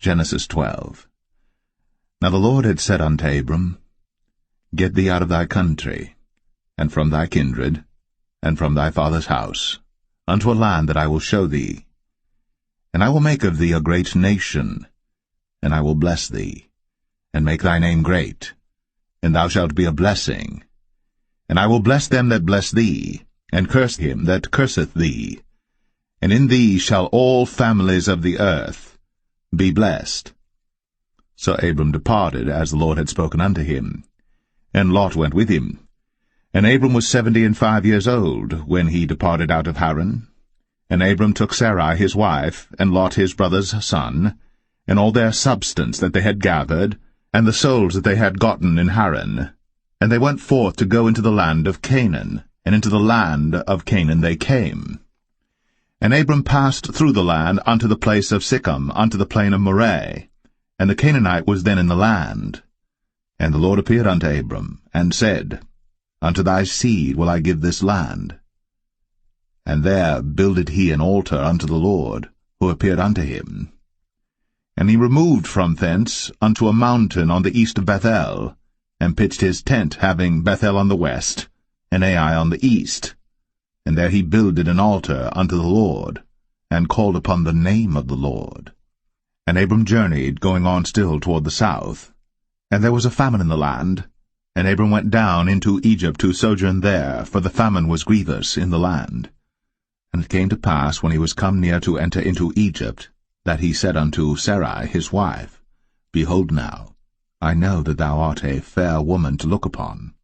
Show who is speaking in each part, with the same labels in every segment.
Speaker 1: Genesis 12. Now the Lord had said unto Abram, Get thee out of thy country, and from thy kindred, and from thy father's house, unto a land that I will show thee. And I will make of thee a great nation, and I will bless thee, and make thy name great, and thou shalt be a blessing. And I will bless them that bless thee, and curse him that curseth thee. And in thee shall all families of the earth be blessed. So Abram departed, as the Lord had spoken unto him. And Lot went with him. And Abram was 75 years old, when he departed out of Haran. And Abram took Sarai his wife, and Lot his brother's son, and all their substance that they had gathered, and the souls that they had gotten in Haran. And they went forth to go into the land of Canaan, and into the land of Canaan they came. And Abram passed through the land unto the place of Sichem, unto the plain of Moreh, and the Canaanite was then in the land. And the Lord appeared unto Abram, and said, Unto thy seed will I give this land. And there builded he an altar unto the Lord, who appeared unto him. And he removed from thence unto a mountain on the east of Bethel, and pitched his tent, having Bethel on the west, and Ai on the east. And there he builded an altar unto the Lord, and called upon the name of the Lord. And Abram journeyed, going on still toward the south. And there was a famine in the land, and Abram went down into Egypt to sojourn there, for the famine was grievous in the land. And it came to pass, when he was come near to enter into Egypt, that he said unto Sarai his wife, Behold now, I know that thou art a fair woman to look upon.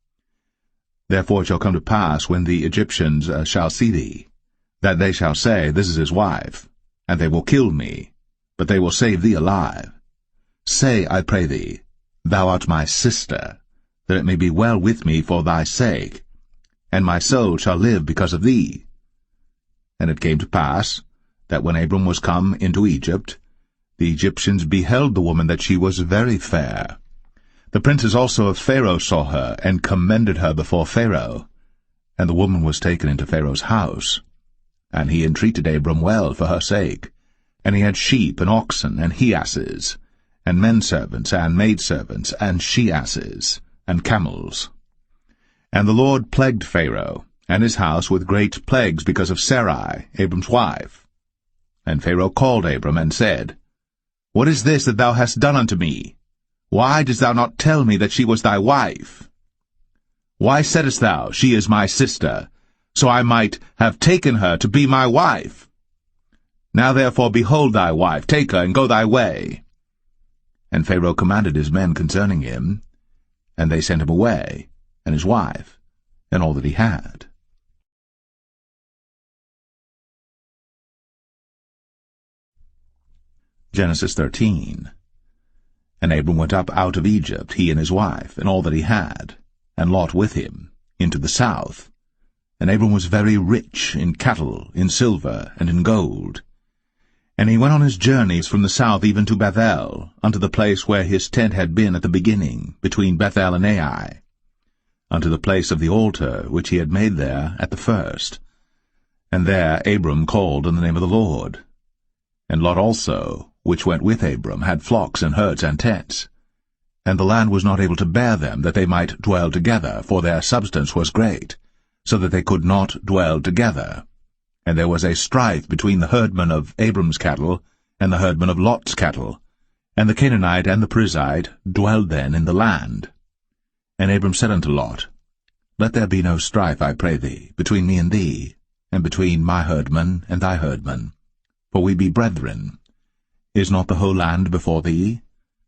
Speaker 1: Therefore it shall come to pass, when the Egyptians shall see thee, that they shall say, This is his wife, and they will kill me, but they will save thee alive. Say, I pray thee, Thou art my sister, that it may be well with me for thy sake, and my soul shall live because of thee. And it came to pass, that when Abram was come into Egypt, the Egyptians beheld the woman that she was very fair. The princes also of Pharaoh saw her, and commended her before Pharaoh. And the woman was taken into Pharaoh's house. And he entreated Abram well for her sake. And he had sheep and oxen and he-asses, and menservants and maidservants, and she-asses, and camels. And the Lord plagued Pharaoh and his house with great plagues because of Sarai, Abram's wife. And Pharaoh called Abram, and said, What is this that thou hast done unto me? Why didst thou not tell me that she was thy wife? Why saidst thou, She is my sister, so I might have taken her to be my wife? Now therefore behold thy wife, take her, and go thy way. And Pharaoh commanded his men concerning him, and they sent him away, and his wife, and all that he had. Genesis 13. And Abram went up out of Egypt, he and his wife, and all that he had, and Lot with him, into the south. And Abram was very rich in cattle, in silver, and in gold. And he went on his journeys from the south even to Bethel, unto the place where his tent had been at the beginning, between Bethel and Ai, unto the place of the altar which he had made there at the first. And there Abram called on the name of the Lord. And Lot also, which went with Abram, had flocks and herds and tents. And the land was not able to bear them, that they might dwell together, for their substance was great, so that they could not dwell together. And there was a strife between the herdmen of Abram's cattle and the herdmen of Lot's cattle. And the Canaanite and the Perizzite dwelled then in the land. And Abram said unto Lot, Let there be no strife, I pray thee, between me and thee, and between my herdmen and thy herdmen, for we be brethren. Is not the whole land before thee?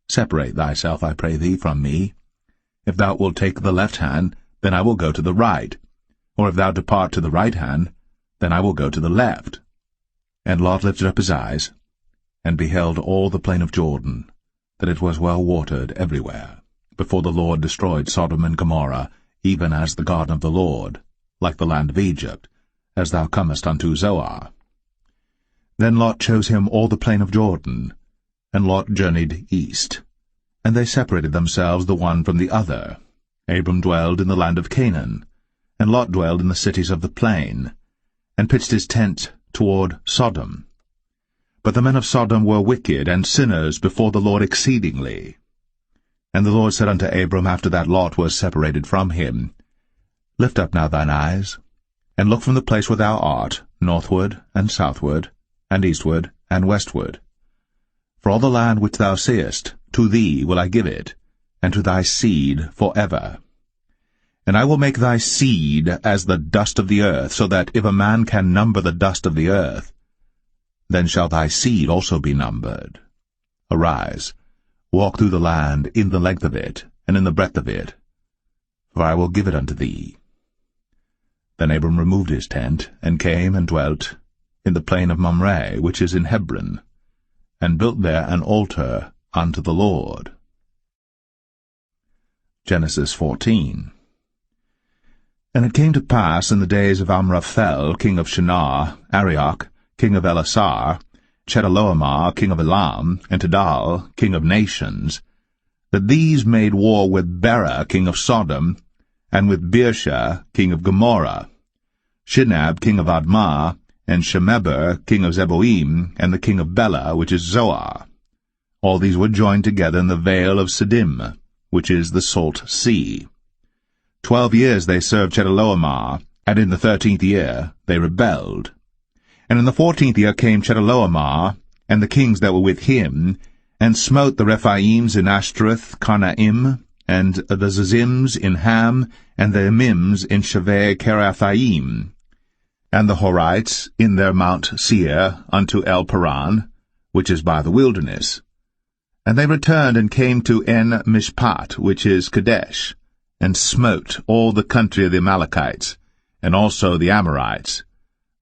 Speaker 1: Separate thyself, I pray thee, from me. If thou wilt take the left hand, then I will go to the right. Or if thou depart to the right hand, then I will go to the left. And Lot lifted up his eyes, and beheld all the plain of Jordan, that it was well watered everywhere, before the Lord destroyed Sodom and Gomorrah, even as the garden of the Lord, like the land of Egypt, as thou comest unto Zoar. Then Lot chose him all the plain of Jordan, and Lot journeyed east. And they separated themselves the one from the other. Abram dwelled in the land of Canaan, and Lot dwelled in the cities of the plain, and pitched his tent toward Sodom. But the men of Sodom were wicked and sinners before the Lord exceedingly. And the Lord said unto Abram after that Lot was separated from him, Lift up now thine eyes, and look from the place where thou art, northward, and southward, and eastward, and westward. For all the land which thou seest, to thee will I give it, and to thy seed for ever. And I will make thy seed as the dust of the earth, so that if a man can number the dust of the earth, then shall thy seed also be numbered. Arise, walk through the land in the length of it, and in the breadth of it, for I will give it unto thee. Then Abram removed his tent, and came and dwelt in the plain of Mamre, which is in Hebron, and built there an altar unto the Lord. Genesis 14. And it came to pass in the days of Amraphel, king of Shinar, Arioch, king of Elasar, Chedorlaomer, king of Elam, and Tidal, king of nations, that these made war with Bera, king of Sodom, and with Birsha, king of Gomorrah, Shinab, king of Admah, and Shemeber, king of Zeboim, and the king of Bela, which is Zoar. All these were joined together in the vale of Siddim, which is the salt sea. 12 years they served Chedorlaomer, and in the 13th year they rebelled. And in the 14th year came Chedorlaomer, and the kings that were with him, and smote the Rephaims in Ashtaroth Karnaim, and the Zazims in Ham, and the Emims in Shaveh Kiriathaim, and the Horites in their Mount Seir unto El Paran, which is by the wilderness. And they returned and came to En Mishpat, which is Kadesh, and smote all the country of the Amalekites, and also the Amorites,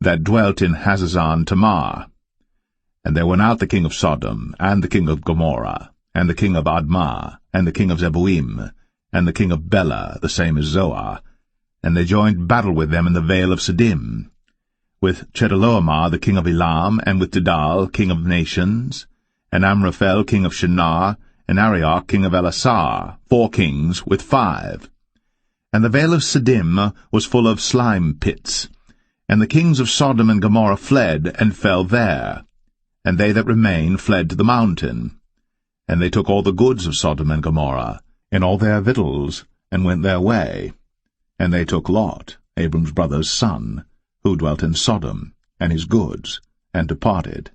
Speaker 1: that dwelt in Hazazon Tamar. And there went out the king of Sodom, and the king of Gomorrah, and the king of Admah, and the king of Zeboim, and the king of Bela, the same as Zoar, and they joined battle with them in the vale of Siddim, with Chedorlaomer the king of Elam, and with Tidal king of nations, and Amraphel king of Shinar, and Arioch king of Elasar, 4 kings with 5. And the vale of Siddim was full of slime pits, and the kings of Sodom and Gomorrah fled, and fell there. And they that remained fled to the mountain. And they took all the goods of Sodom and Gomorrah, and all their victuals, and went their way. And they took Lot, Abram's brother's son, who dwelt in Sodom, and his goods, and departed.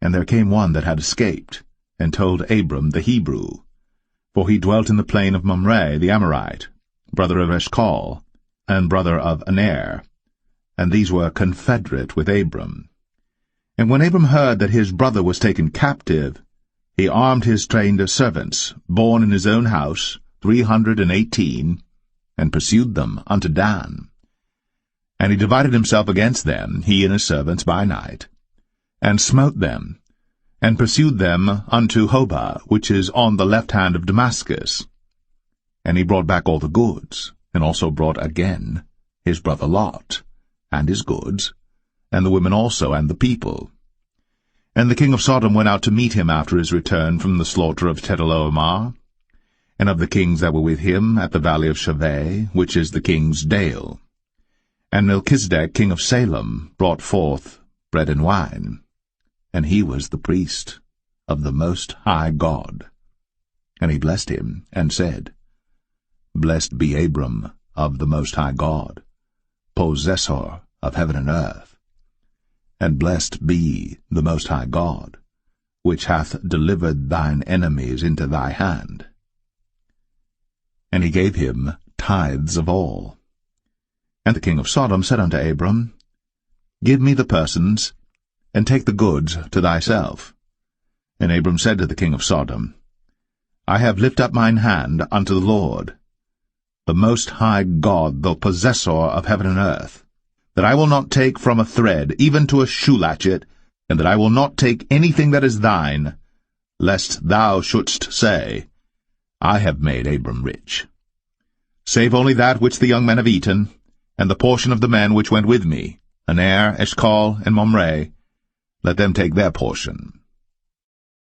Speaker 1: And there came one that had escaped, and told Abram the Hebrew, for he dwelt in the plain of Mamre the Amorite, brother of Eshcol, and brother of Aner, and these were confederate with Abram. And when Abram heard that his brother was taken captive, he armed his trained servants, born in his own house, 318, and pursued them unto Dan. And he divided himself against them, he and his servants, by night, and smote them, and pursued them unto Hobah, which is on the left hand of Damascus. And he brought back all the goods, and also brought again his brother Lot, and his goods, and the women also, and the people. And the king of Sodom went out to meet him after his return from the slaughter of Chedorlaomer, and of the kings that were with him at the valley of Shaveh, which is the king's dale. And Melchizedek king of Salem brought forth bread and wine, and he was the priest of the Most High God. And he blessed him, and said, Blessed be Abram of the Most High God, possessor of heaven and earth. And blessed be the Most High God, which hath delivered thine enemies into thy hand. And he gave him tithes of all. And the king of Sodom said unto Abram, Give me the persons, and take the goods to thyself. And Abram said to the king of Sodom, I have lifted up mine hand unto the Lord, the Most High God, the possessor of heaven and earth, that I will not take from a thread, even to a shoe latchet, and that I will not take anything that is thine, lest thou shouldst say, I have made Abram rich. Save only that which the young men have eaten, and the portion of the men which went with me, Aner, Eshcol, and Mamre, let them take their portion.